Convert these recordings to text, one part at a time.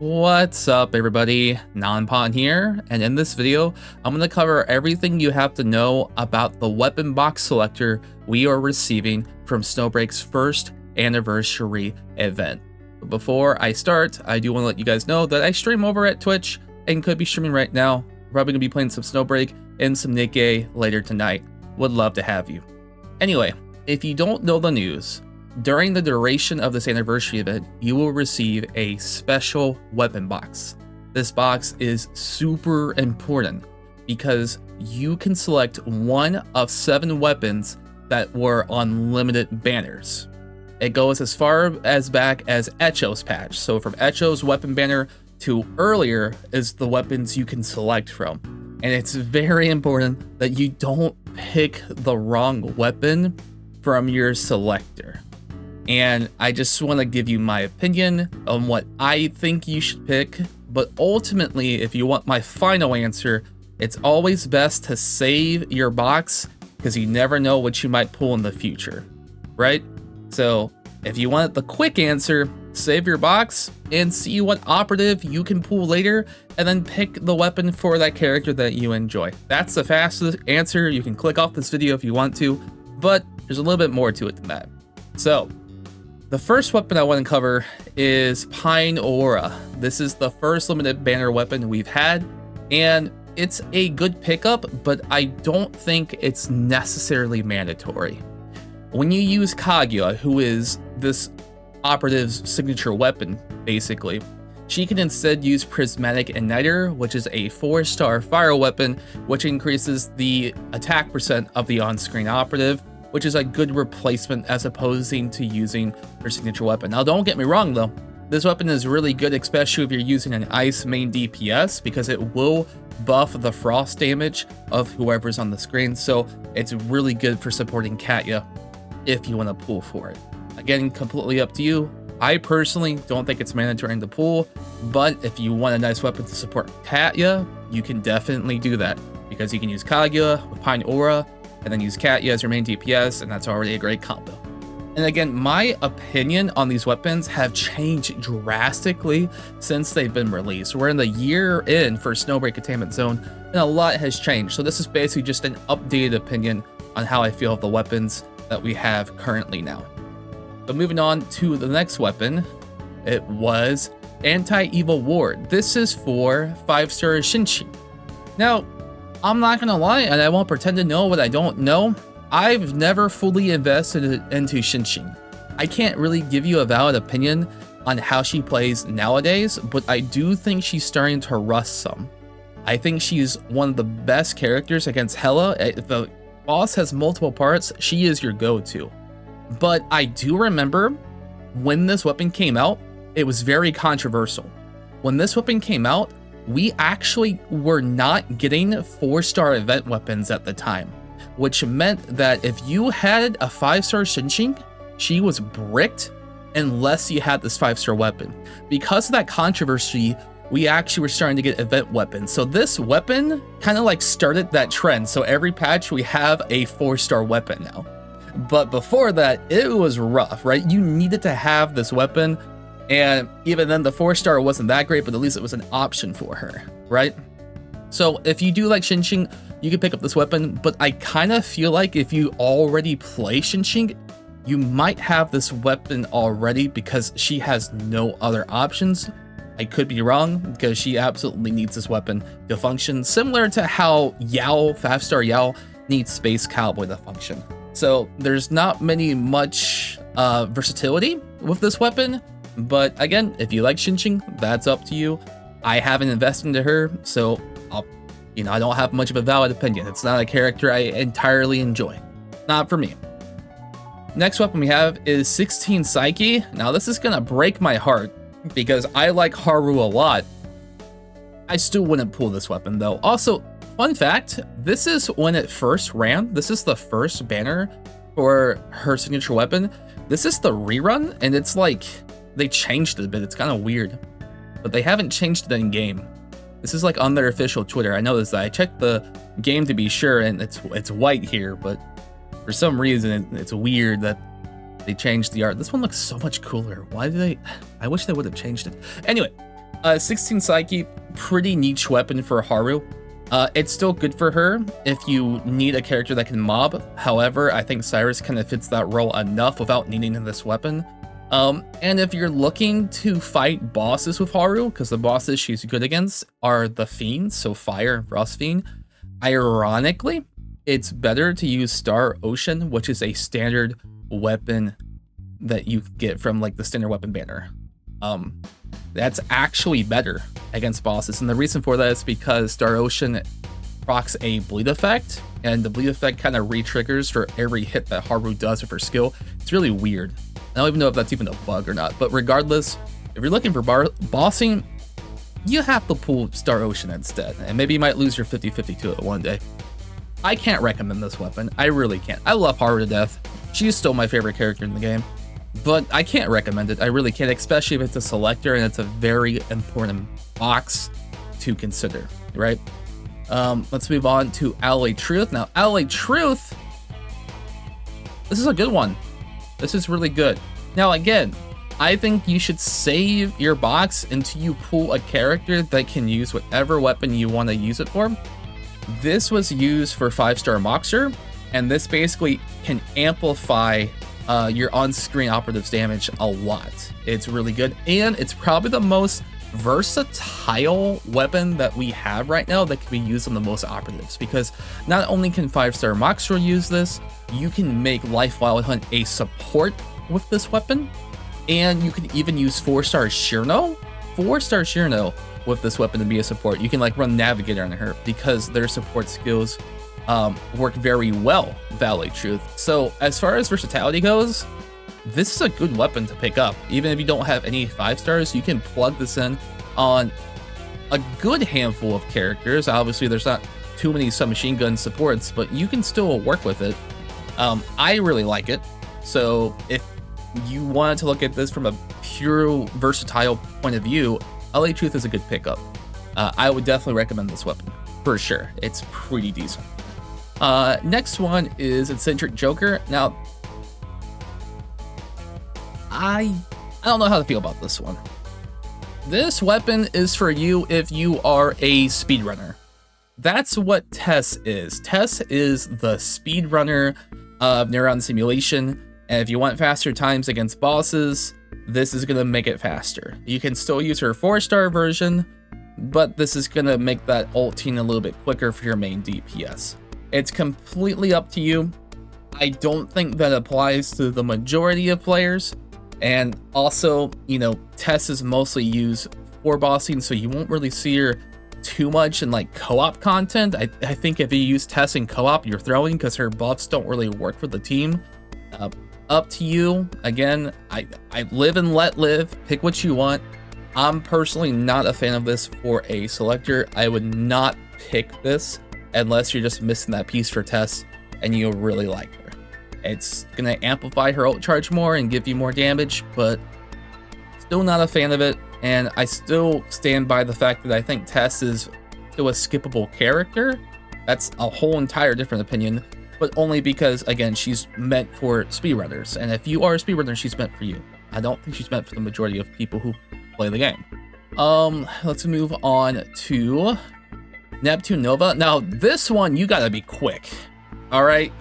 What's up everybody, Nonpon here, and in this video, I'm going to cover everything you have to know about the weapon box selector we are receiving from Snowbreak's first anniversary event. But before I start, I do want to let you guys know that I stream over at Twitch and could be streaming right now. Probably going to be playing some Snowbreak and some Nikkei later tonight. Would love to have you. Anyway, if you don't know the news, during the duration of this anniversary event, you will receive a special weapon box. This box is super important because you can select one of 7 weapons that were on limited banners. It goes as far as back as Echo's patch. So from Echo's weapon banner to earlier is the weapons you can select from. And it's very important that you don't pick the wrong weapon from your selector. And I just want to give you my opinion on what I think you should pick, but ultimately, if you want my final answer, it's always best to save your box because you never know what you might pull in the future, right? So if you want the quick answer, save your box and see what operative you can pull later, and then pick the weapon for that character that you enjoy. That's the fastest answer. You can click off this video if you want to, but there's a little bit more to it than that. So the first weapon I want to cover is Aora. This is the first limited banner weapon we've had, and it's a good pickup, but I don't think it's necessarily mandatory. When you use Kaguya, who is this operative's signature weapon, basically, she can instead use Prismatic Igniter, which is a 4-star fire weapon, which increases the attack percent of the on-screen operative, which is a good replacement as opposed to using her signature weapon. Now, don't get me wrong though, this weapon is really good, especially if you're using an ice main DPS, because it will buff the frost damage of whoever's on the screen. So it's really good for supporting Katya if you want to pull for it. Again, completely up to you. I personally don't think it's mandatory to pull, but if you want a nice weapon to support Katya, you can definitely do that, because you can use Kaguya with Aora, and then use Katya as your main DPS, and that's already a great combo. And again, my opinion on these weapons have changed drastically since they've been released. We're in the year in for Snowbreak Containment Zone, and a lot has changed. So this is basically just an updated opinion on how I feel of the weapons that we have currently now. But moving on to the next weapon, it was AntiEvil War. This is for 5-star Shinshin. Now, I'm not gonna lie, and I won't pretend to know what I don't know. I've never fully invested into Shinshin. I can't really give you a valid opinion on how she plays nowadays, but I do think she's starting to rust some. I think she's one of the best characters against Hela. If the boss has multiple parts, she is your go-to. But I do remember when this weapon came out, it was very controversial. When this weapon came out, we actually were not getting 4-star event weapons at the time, which meant that if you had a 5-star Shinshin, she was bricked unless you had this 5-star weapon. Because of that controversy, we actually were starting to get event weapons. So this weapon kind of like started that trend. So every patch we have a 4-star weapon now. But before that, it was rough, right? You needed to have this weapon. And even then, the 4-star wasn't that great, but at least it was an option for her, right? So if you do like Shinshin, you can pick up this weapon, but I kind of feel like if you already play Shinshin, you might have this weapon already because she has no other options. I could be wrong, because she absolutely needs this weapon to function, similar to how Yao, 5-star Yao, needs Space Cowboy to function. So there's not much versatility with this weapon. But again, if you like Shinshin, that's up to you. I haven't invested into her, so I don't have much of a valid opinion. It's not a character I entirely enjoy. Not for me. Next weapon we have is 16 Psyche. Now this is gonna break my heart because I like Haru a lot. I still wouldn't pull this weapon though. Also, fun fact, this is when it first ran. This is the first banner for her signature weapon. This is the rerun, and it's like, they changed it a bit. It's kind of weird, but they haven't changed it in game. This is like on their official Twitter. I noticed that. I checked the game to be sure, and it's white here, but for some reason it's weird that they changed the art. This one looks so much cooler. Why did they? I wish they would have changed it. Anyway, 16 Psyche, pretty niche weapon for Haru. It's still good for her if you need a character that can mob. However, I think Cyrus kind of fits that role enough without needing this weapon. And if you're looking to fight bosses with Haru, because the bosses she's good against are the Fiends, so Fire and Frost Fiend, ironically, it's better to use Star Ocean, which is a standard weapon that you get from like the standard weapon banner. That's actually better against bosses, and the reason for that is because Star Ocean procs a bleed effect, and the bleed effect kind of re-triggers for every hit that Haru does with her skill. It's really weird. I don't even know if that's even a bug or not, but regardless, if you're looking for bossing, you have to pull Star Ocean instead, and maybe you might lose your 50-50 to it one day. I can't recommend this weapon. I really can't. I love Haru to death. She's still my favorite character in the game, but I can't recommend it. I really can't, especially if it's a Selector and it's a very important box to consider, right? Let's move on to Alloy Truth. Now, Alloy Truth, this is a good one. This is really good. Now, again, I think you should save your box until you pull a character that can use whatever weapon you want to use it for. This was used for 5-star Moxer, and this basically can amplify your on-screen operatives damage a lot. It's really good, and it's probably the most versatile weapon that we have right now that can be used on the most operatives, because not only can 5-star Moxer use this, you can make Life Wild Hunt a support with this weapon, and you can even use 4-star Shirno. 4-star Shirno with this weapon to be a support. You can like run Navigator on her because their support skills work very well with Alloy Truth. So as far as versatility goes, this is a good weapon to pick up. Even if you don't have any 5-stars, you can plug this in on a good handful of characters. Obviously, there's not too many submachine gun supports, but you can still work with it. I really like it. So if you wanted to look at this from a pure versatile point of view, Alloy Truth is a good pickup. I would definitely recommend this weapon for sure. It's pretty decent. Next one is Entric Joker. Now, I don't know how to feel about this one. This weapon is for you if you are a speedrunner. That's what Tess is. Tess is the speedrunner of Neuron Simulation, and if you want faster times against bosses, this is going to make it faster. You can still use her 4-star version, but this is going to make that ulting a little bit quicker for your main DPS. It's completely up to you. I don't think that applies to the majority of players. And also, you know, Tess is mostly used for bossing, so you won't really see her too much in like co-op content. I think if you use Tess in co-op, you're throwing, because her buffs don't really work for the team. Up to you. Again, I live and let live. Pick what you want. I'm personally not a fan of this for a Selector. I would not pick this unless you're just missing that piece for Tess and you really like her. It's gonna amplify her ult charge more and give you more damage, but still not a fan of it. And I still stand by the fact that I think Tess is still a skippable character. That's a whole entire different opinion, but only because, again, she's meant for speedrunners. And if you are a speedrunner, she's meant for you. I don't think she's meant for the majority of people who play the game. Let's move on to Neptune Nova. Now, this one, you gotta be quick, all right?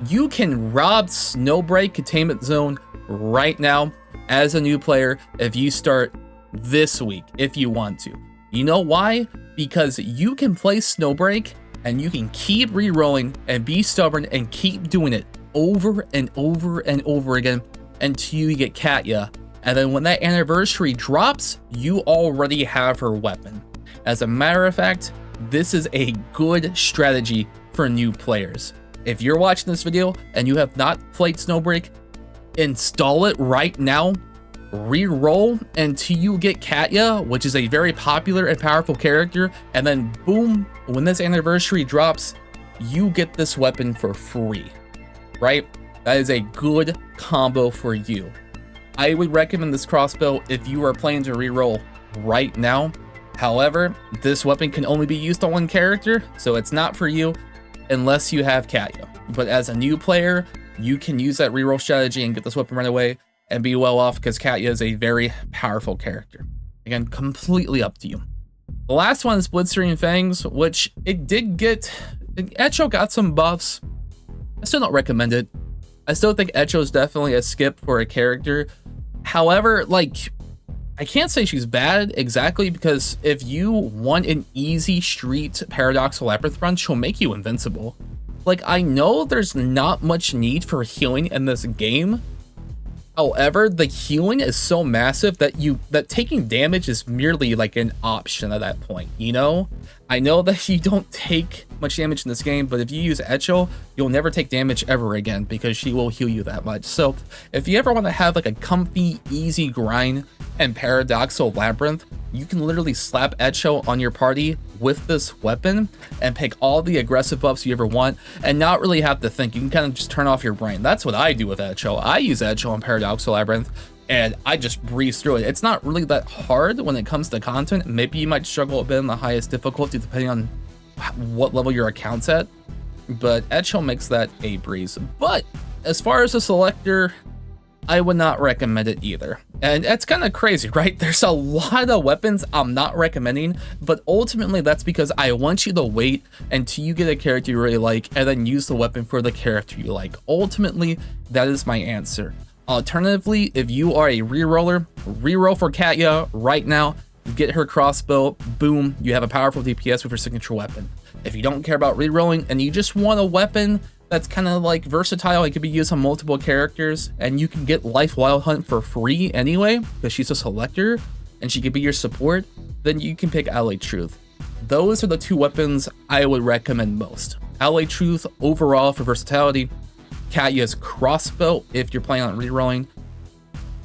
You can rob Snowbreak Containment Zone right now as a new player if you start this week, if you want to. You know why? Because you can play Snowbreak and you can keep rerolling and be stubborn and keep doing it over and over and over again until you get Katya. And then when that anniversary drops, you already have her weapon. As a matter of fact, this is a good strategy for new players. If you're watching this video and you have not played Snowbreak, install it right now, re-roll until you get Katya, which is a very popular and powerful character, and then boom, when this anniversary drops, you get this weapon for free, right? That is a good combo for you. I would recommend this crossbow if you are planning to re-roll right now. However, this weapon can only be used on one character, so it's not for you unless you have Katya. But as a new player, you can use that reroll strategy and get this weapon right away and be well off, because Katya is a very powerful character. Again, completely up to you. The last one is Blitzing and Fangs, which it did get... Echo got some buffs. I still don't recommend it. I still think Echo is definitely a skip for a character. However, like, I can't say she's bad exactly, because if you want an easy street Paradoxical Labyrinth run, she'll make you invincible. Like, I know there's not much need for healing in this game. However, the healing is so massive that taking damage is merely like an option at that point, you know? I know that you don't take much damage in this game, but if you use Echo, you'll never take damage ever again because she will heal you that much. So if you ever want to have like a comfy, easy grind and Paradoxical Labyrinth, you can literally slap Echo on your party with this weapon and pick all the aggressive buffs you ever want and not really have to think. You can kind of just turn off your brain. That's what I do with Echo. I use Echo on Paradoxical Labyrinth and I just breeze through it. It's not really that hard when it comes to content. Maybe you might struggle a bit in the highest difficulty depending on what level your account's at, but Echo makes that a breeze. But as far as the Selector, I would not recommend it either. And it's kind of crazy, right? There's a lot of weapons I'm not recommending, but ultimately that's because I want you to wait until you get a character you really like and then use the weapon for the character you like. Ultimately, that is my answer. Alternatively, if you are a reroller, reroll for Katya right now, get her crossbow, boom, you have a powerful DPS with her signature weapon. If you don't care about rerolling and you just want a weapon that's kind of like versatile, it could be used on multiple characters, and you can get Life Wild Hunt for free anyway, because she's a Selector, and she could be your support, then you can pick Allied Truth. Those are the two weapons I would recommend most. Allied Truth overall for versatility, Katya's crossbow if you're playing on rerolling,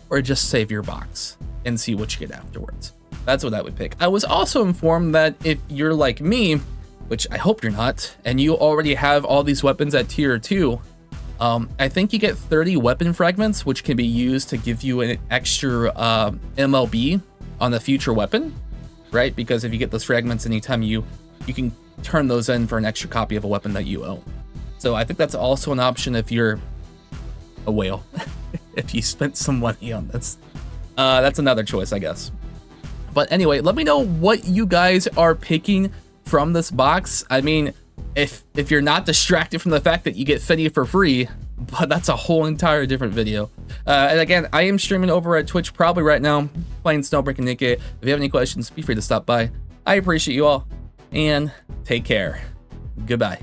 or just save your box and see what you get afterwards. That's what I would pick. I was also informed that if you're like me, which I hope you're not, and you already have all these weapons at tier 2, I think you get 30 weapon fragments, which can be used to give you an extra MLB on the future weapon, right? Because if you get those fragments anytime you can turn those in for an extra copy of a weapon that you own. So I think that's also an option if you're a whale, if you spent some money on this. That's another choice, I guess. But anyway, let me know what you guys are picking from this box. I mean, if you're not distracted from the fact that you get Finny for free, but that's a whole entire different video. And again, I am streaming over at Twitch probably right now, playing Snowbreak and Nikkei. If you have any questions, be free to stop by. I appreciate you all, and take care. Goodbye.